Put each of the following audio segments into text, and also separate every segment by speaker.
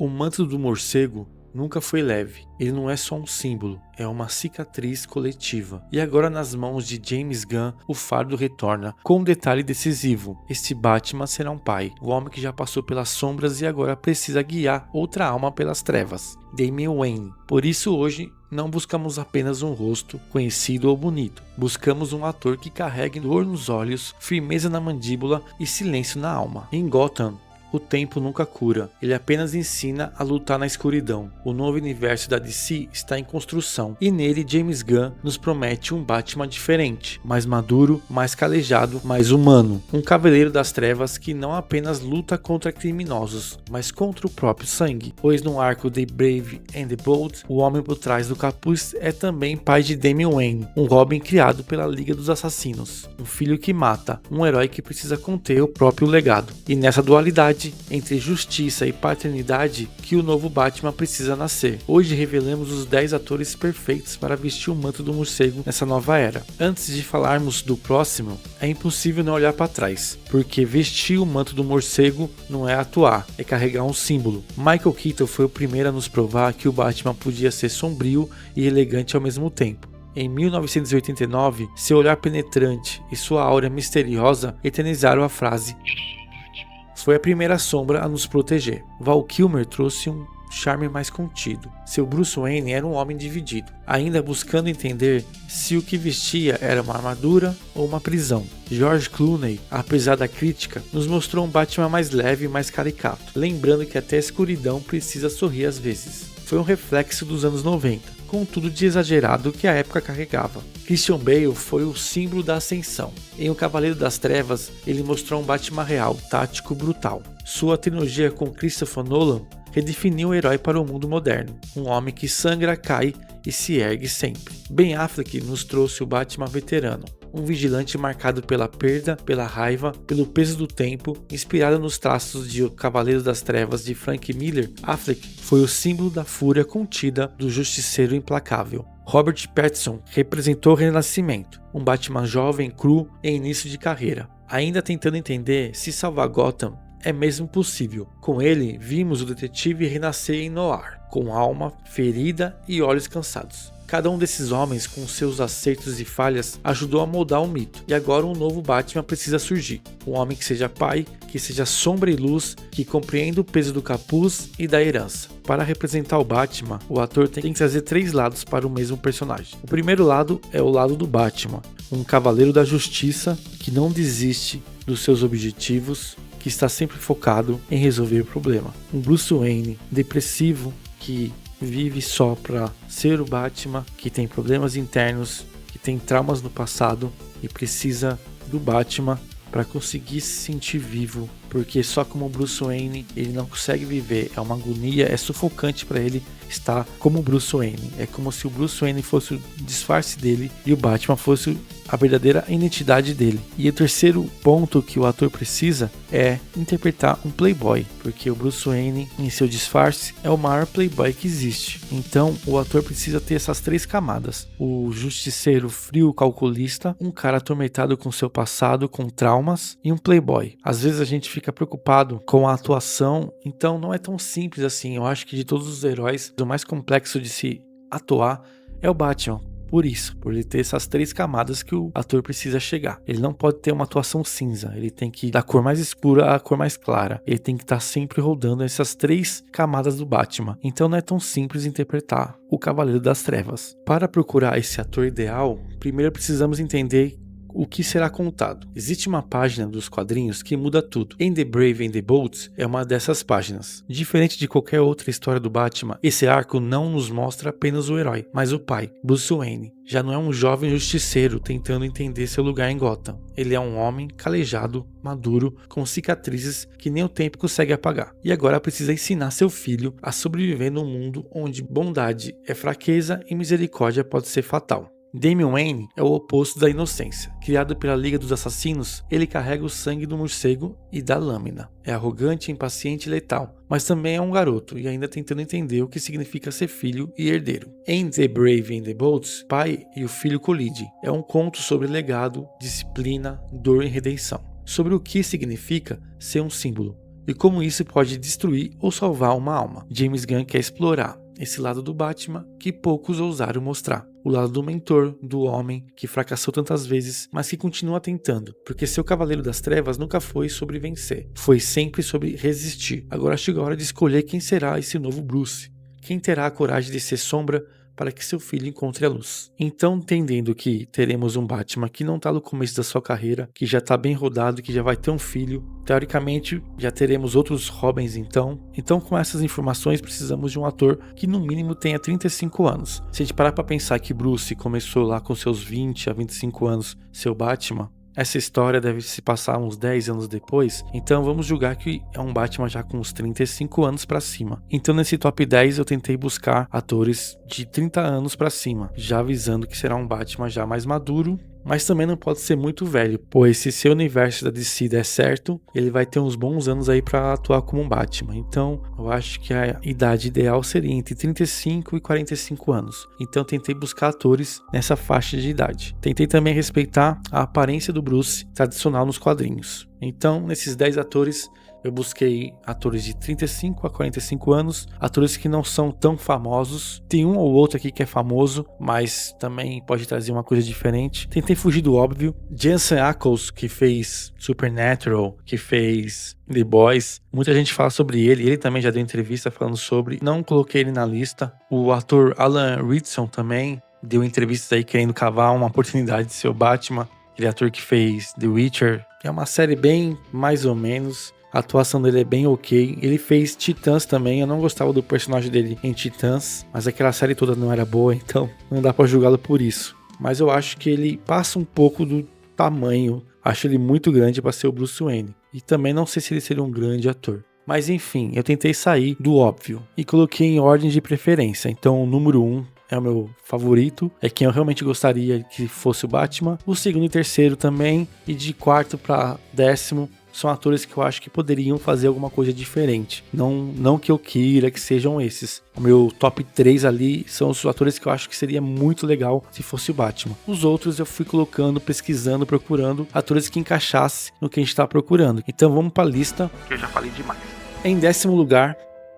Speaker 1: O manto do morcego nunca foi leve. Ele não é só um símbolo, é uma cicatriz coletiva. E agora nas mãos de James Gunn, o fardo retorna com um detalhe decisivo. Este Batman será um pai, o homem que já passou pelas sombras e agora precisa guiar outra alma pelas trevas. Damian Wayne. Por isso hoje não buscamos apenas um rosto conhecido ou bonito. Buscamos um ator que carregue dor nos olhos, firmeza na mandíbula e silêncio na alma. Em Gotham, o tempo nunca cura, ele apenas ensina a lutar na escuridão. O novo universo da DC está em construção e nele James Gunn nos promete um Batman diferente, mais maduro, mais calejado, mais humano. Um cavaleiro das trevas que não apenas luta contra criminosos, mas contra o próprio sangue. Pois no arco The Brave and the Bold, o homem por trás do capuz é também pai de Damian Wayne, um Robin criado pela Liga dos Assassinos, um filho que mata, um herói que precisa conter o próprio legado. E nessa dualidade entre justiça e paternidade que o novo Batman precisa nascer. Hoje revelamos os 10 atores perfeitos para vestir o manto do morcego nessa nova era. Antes de falarmos do próximo, é impossível não olhar para trás, porque vestir o manto do morcego não é atuar, é carregar um símbolo. Michael Keaton foi o primeiro a nos provar que o Batman podia ser sombrio e elegante ao mesmo tempo. Em 1989, seu olhar penetrante e sua aura misteriosa eternizaram a frase "Foi a primeira sombra a nos proteger". Val Kilmer trouxe um charme mais contido. Seu Bruce Wayne era um homem dividido, ainda buscando entender se o que vestia era uma armadura ou uma prisão. George Clooney, apesar da crítica, nos mostrou um Batman mais leve e mais caricato, lembrando que até a escuridão precisa sorrir às vezes. Foi um reflexo dos anos 90, com tudo de exagerado que a época carregava. Christian Bale foi o símbolo da ascensão. Em O Cavaleiro das Trevas, ele mostrou um Batman real, tático, brutal. Sua trilogia com Christopher Nolan redefiniu o herói para o mundo moderno. Um homem que sangra, cai e se ergue sempre. Ben Affleck nos trouxe o Batman veterano. Um vigilante marcado pela perda, pela raiva, pelo peso do tempo. Inspirado nos traços de O Cavaleiro das Trevas de Frank Miller, Affleck foi o símbolo da fúria contida do justiceiro implacável. Robert Pattinson representou o renascimento, um Batman jovem, cru em início de carreira, ainda tentando entender se salvar Gotham é mesmo possível. Com ele, vimos o detetive renascer em Noir, com alma ferida e olhos cansados. Cada um desses homens, com seus acertos e falhas, ajudou a moldar o mito. E agora um novo Batman precisa surgir. Um homem que seja pai, que seja sombra e luz, que compreenda o peso do capuz e da herança. Para representar o Batman, o ator tem que trazer 3 lados para o mesmo personagem. O primeiro lado é o lado do Batman, um cavaleiro da justiça que não desiste dos seus objetivos, que está sempre focado em resolver o problema. Um Bruce Wayne depressivo que vive só para ser o Batman, que tem problemas internos, que tem traumas no passado e precisa do Batman para conseguir se sentir vivo, porque só como Bruce Wayne ele não consegue viver, é uma agonia, é sufocante para ele estar como Bruce Wayne. É como se o Bruce Wayne fosse o disfarce dele e o Batman fosse a verdadeira identidade dele. E o terceiro ponto que o ator precisa é interpretar um playboy, porque o Bruce Wayne, em seu disfarce, é o maior playboy que existe. Então o ator precisa ter essas 3 camadas: o justiceiro frio calculista, um cara atormentado com seu passado, com traumas, e um playboy. Às vezes a gente fica preocupado com a atuação, então não é tão simples assim. Eu acho que de todos os heróis, o mais complexo de se atuar é o Batman. Por isso, por ele ter essas 3 camadas que o ator precisa chegar. Ele não pode ter uma atuação cinza, ele tem que ir da cor mais escura à cor mais clara. Ele tem que estar sempre rodando essas 3 camadas do Batman. Então não é tão simples interpretar o Cavaleiro das Trevas. Para procurar esse ator ideal, primeiro precisamos entender o que será contado. Existe uma página dos quadrinhos que muda tudo. Em The Brave and the Bold é uma dessas páginas. Diferente de qualquer outra história do Batman, esse arco não nos mostra apenas o herói, mas o pai, Bruce Wayne. Já não é um jovem justiceiro tentando entender seu lugar em Gotham. Ele é um homem calejado, maduro, com cicatrizes que nem o tempo consegue apagar. E agora precisa ensinar seu filho a sobreviver num mundo onde bondade é fraqueza e misericórdia pode ser fatal. Damian Wayne é o oposto da inocência. Criado pela Liga dos Assassinos, ele carrega o sangue do morcego e da lâmina. É arrogante, impaciente e letal, mas também é um garoto e ainda tentando entender o que significa ser filho e herdeiro. Em The Brave and the Bold, pai e o filho colidem. É um conto sobre legado, disciplina, dor e redenção. Sobre o que significa ser um símbolo. e como isso pode destruir ou salvar uma alma. James Gunn quer explorar esse lado do Batman que poucos ousaram mostrar. O lado do mentor, do homem que fracassou tantas vezes, mas que continua tentando, porque seu Cavaleiro das Trevas nunca foi sobre vencer, foi sempre sobre resistir. Agora chegou a hora de escolher quem será esse novo Bruce, quem terá a coragem de ser sombra para que seu filho encontre a luz. Então, entendendo que teremos um Batman que não está no começo da sua carreira, que já está bem rodado, que já vai ter um filho, teoricamente já teremos outros Robins então. Então, com essas informações, precisamos de um ator que no mínimo tenha 35 anos. Se a gente parar para pensar que Bruce começou lá com seus 20 a 25 anos, seu Batman, essa história deve se passar uns 10 anos depois, então vamos julgar que é um Batman já com uns 35 anos pra cima. Então nesse top 10 eu tentei buscar atores de 30 anos pra cima, já avisando que será um Batman já mais maduro, mas também não pode ser muito velho, pois se seu universo da DC der certo, ele vai ter uns bons anos aí pra atuar como um Batman. Então eu acho que a idade ideal seria entre 35 e 45 anos. Então tentei buscar atores nessa faixa de idade. Tentei também respeitar a aparência do Bruce tradicional nos quadrinhos. Então nesses 10 atores eu busquei atores de 35 a 45 anos, atores que não são tão famosos. Tem um ou outro aqui que é famoso, mas também pode trazer uma coisa diferente. Tentei fugir do óbvio. Jensen Ackles, que fez Supernatural, que fez The Boys, muita gente fala sobre ele também já deu entrevista falando sobre. Não coloquei ele na lista. O ator Alan Ritchson também deu entrevistas aí querendo cavar uma oportunidade de ser o Batman. Aquele ator que fez The Witcher, que é uma série bem mais ou menos. A atuação dele é bem ok. Ele fez Titãs também. Eu não gostava do personagem dele em Titãs, mas aquela série toda não era boa, então não dá pra julgá-lo por isso. Mas eu acho que ele passa um pouco do tamanho. Acho ele muito grande para ser o Bruce Wayne. E também não sei se ele seria um grande ator. Mas enfim, eu tentei sair do óbvio e coloquei em ordem de preferência. Então o número 1 é o meu favorito, é quem eu realmente gostaria que fosse o Batman. O segundo e terceiro também, e de quarto para 10º são atores que eu acho que poderiam fazer alguma coisa diferente. Não que eu queira que sejam esses. O meu top 3 ali são os atores que eu acho que seria muito legal se fosse o Batman. Os outros eu fui colocando, pesquisando, procurando atores que encaixassem no que a gente está procurando. Então vamos para a lista, que eu já falei demais. Em 10º lugar,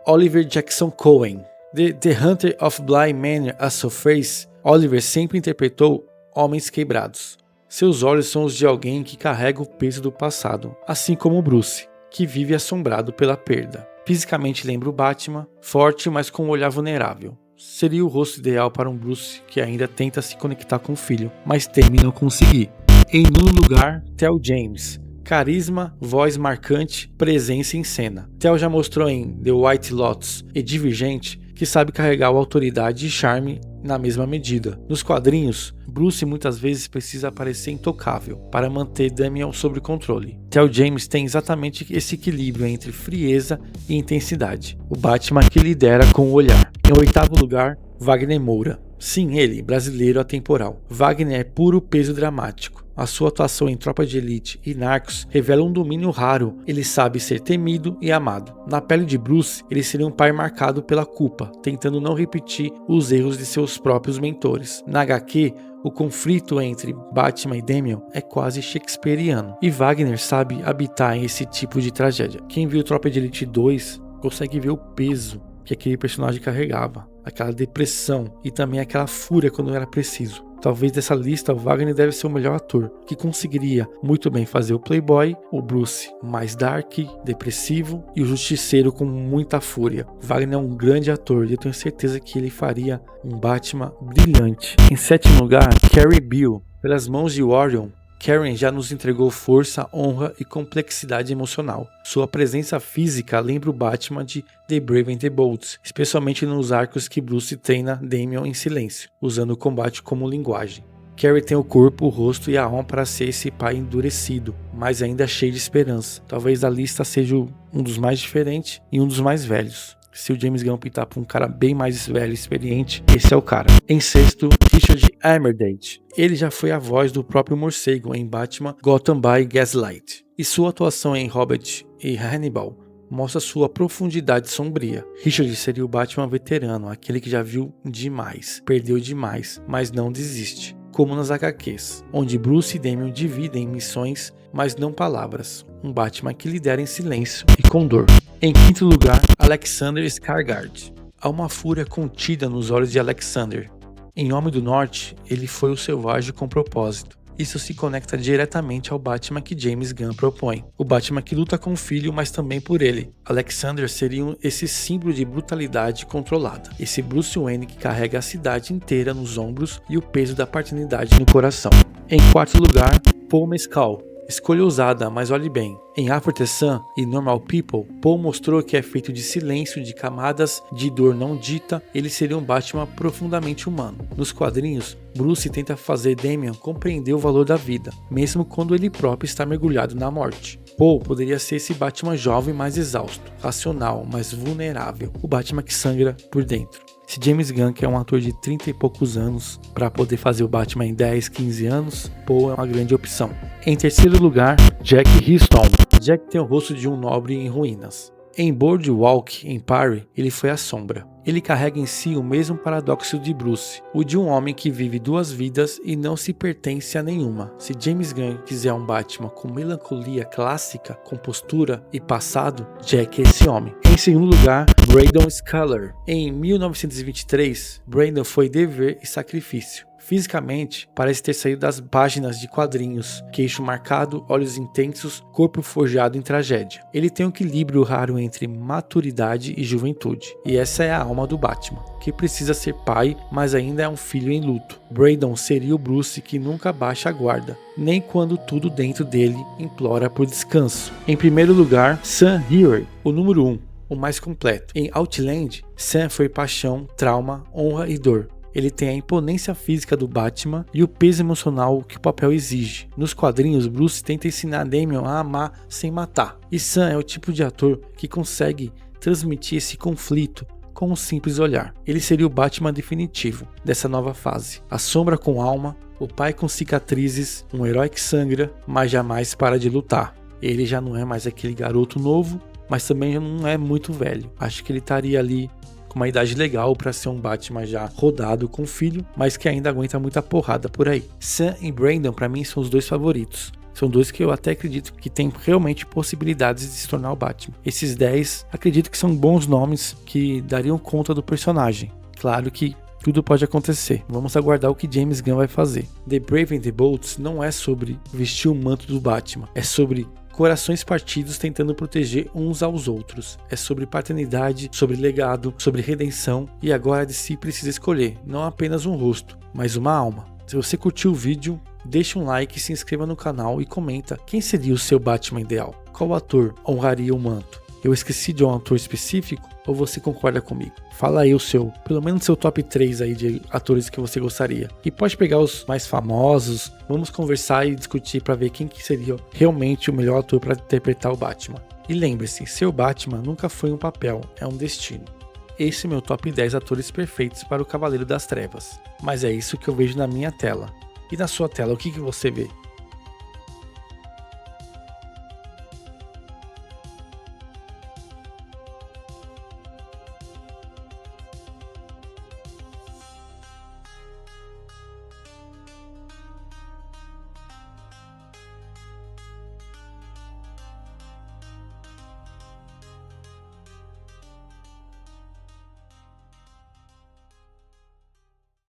Speaker 1: Oliver Jackson Cohen. The Hunter of Bly Manor as Surface, Oliver sempre interpretou homens quebrados. Seus olhos são os de alguém que carrega o peso do passado, assim como Bruce, que vive assombrado pela perda. Fisicamente lembra o Batman, forte, mas com um olhar vulnerável. Seria o rosto ideal para um Bruce que ainda tenta se conectar com o filho, mas teme não conseguir. Em nono lugar, Theo James. Carisma, voz marcante, presença em cena. Theo já mostrou em The White Lotus e Divergente que sabe carregar a autoridade e charme na mesma medida. Nos quadrinhos, Bruce muitas vezes precisa parecer intocável para manter Damian sob controle. Theo James tem exatamente esse equilíbrio entre frieza e intensidade. O Batman que lidera com o olhar. Em 8º lugar, Wagner Moura. Sim, ele, brasileiro atemporal. Wagner é puro peso dramático. A sua atuação em Tropa de Elite e Narcos revela um domínio raro. Ele sabe ser temido e amado. Na pele de Bruce, ele seria um pai marcado pela culpa, tentando não repetir os erros de seus próprios mentores. Na HQ, o conflito entre Batman e Damian é quase shakespeariano, e Wagner sabe habitar em esse tipo de tragédia. Quem viu Tropa de Elite 2 consegue ver o peso que aquele personagem carregava, aquela depressão e também aquela fúria quando era preciso. Talvez dessa lista o Wagner deve ser o melhor ator, que conseguiria muito bem fazer o Playboy, o Bruce mais dark, depressivo e o Justiceiro com muita fúria. Wagner é um grande ator e eu tenho certeza que ele faria um Batman brilhante. Em 7º lugar, Carrie Bill. Pelas mãos de Orion, Karen já nos entregou força, honra e complexidade emocional. Sua presença física lembra o Batman de The Brave and the Bold, especialmente nos arcos que Bruce treina Damian em silêncio, usando o combate como linguagem. Carrie tem o corpo, o rosto e a alma para ser esse pai endurecido, mas ainda cheio de esperança. Talvez a lista seja um dos mais diferentes e um dos mais velhos. Se o James Gunn optar por um cara bem mais velho e experiente, esse é o cara. Em 6º, Richard Armitage. Ele já foi a voz do próprio morcego em Batman Gotham by Gaslight. E sua atuação em Hobbit e Hannibal mostra sua profundidade sombria. Richard seria o Batman veterano, aquele que já viu demais, perdeu demais, mas não desiste. Como nas HQs, onde Bruce e Damian dividem missões mas não palavras. Um Batman que lidera em silêncio e com dor. Em quinto lugar, Alexander Skarsgård. Há uma fúria contida nos olhos de Alexander. Em Homem do Norte, ele foi o selvagem com propósito. Isso se conecta diretamente ao Batman que James Gunn propõe. O Batman que luta com o filho, mas também por ele. Alexander seria esse símbolo de brutalidade controlada. Esse Bruce Wayne que carrega a cidade inteira nos ombros e o peso da paternidade no coração. Em quarto lugar, Paul Mescal. Escolha ousada, mas olhe bem. Em After the Sun e Normal People, Paul mostrou que é feito de silêncio, de camadas, de dor não dita. Ele seria um Batman profundamente humano. Nos quadrinhos, Bruce tenta fazer Damian compreender o valor da vida, mesmo quando ele próprio está mergulhado na morte. Paul poderia ser esse Batman jovem mais exausto, racional, mais vulnerável, o Batman que sangra por dentro. Se James Gunn quer um ator de 30 e poucos anos para poder fazer o Batman em 10, 15 anos, Paul é uma grande opção. Em terceiro lugar, Jack Hillstone. Jack tem o rosto de um nobre em ruínas. Em Boardwalk, em Paris, ele foi a sombra. Ele carrega em si o mesmo paradoxo de Bruce, o de um homem que vive duas vidas e não se pertence a nenhuma. Se James Gunn quiser um Batman com melancolia clássica, compostura e passado, Jack é esse homem. Em segundo lugar, Brandon Scaler. Em 1923, Brandon foi dever e sacrifício. Fisicamente, parece ter saído das páginas de quadrinhos, queixo marcado, olhos intensos, corpo forjado em tragédia. Ele tem um equilíbrio raro entre maturidade e juventude, e essa é a alma do Batman, que precisa ser pai, mas ainda é um filho em luto. Brandon seria o Bruce que nunca baixa a guarda, nem quando tudo dentro dele implora por descanso. Em primeiro lugar, Sam Hewitt, o número 1, o mais completo. Em Outland, Sam foi paixão, trauma, honra e dor. Ele tem a imponência física do Batman e o peso emocional que o papel exige. Nos quadrinhos, Bruce tenta ensinar Damian a amar sem matar. E Sam é o tipo de ator que consegue transmitir esse conflito com um simples olhar. Ele seria o Batman definitivo dessa nova fase. A sombra com alma, o pai com cicatrizes, um herói que sangra, mas jamais para de lutar. Ele já não é mais aquele garoto novo, mas também já não é muito velho. Acho que ele estaria ali com uma idade legal para ser um Batman já rodado com filho, mas que ainda aguenta muita porrada por aí. Sam e Brandon para mim são os dois favoritos. São dois que eu até acredito que tem realmente possibilidades de se tornar o Batman. Esses 10 acredito que são bons nomes que dariam conta do personagem. Claro que tudo pode acontecer. Vamos aguardar o que James Gunn vai fazer. The Brave and the Bold não é sobre vestir o manto do Batman, é sobre corações partidos tentando proteger uns aos outros. É sobre paternidade, sobre legado, sobre redenção, e agora de si precisa escolher não apenas um rosto, mas uma alma. Se você curtiu o vídeo, deixa um like, se inscreva no canal e comenta quem seria o seu Batman ideal. Qual ator honraria o manto? Eu esqueci de um ator específico ou você concorda comigo? Fala aí o seu, pelo menos seu top 3 aí de atores que você gostaria. E pode pegar os mais famosos, vamos conversar e discutir para ver quem que seria realmente o melhor ator para interpretar o Batman. E lembre-se, ser o Batman nunca foi um papel, é um destino. Esse é meu top 10 atores perfeitos para o Cavaleiro das Trevas. Mas é isso que eu vejo na minha tela. E na sua tela, o que você vê?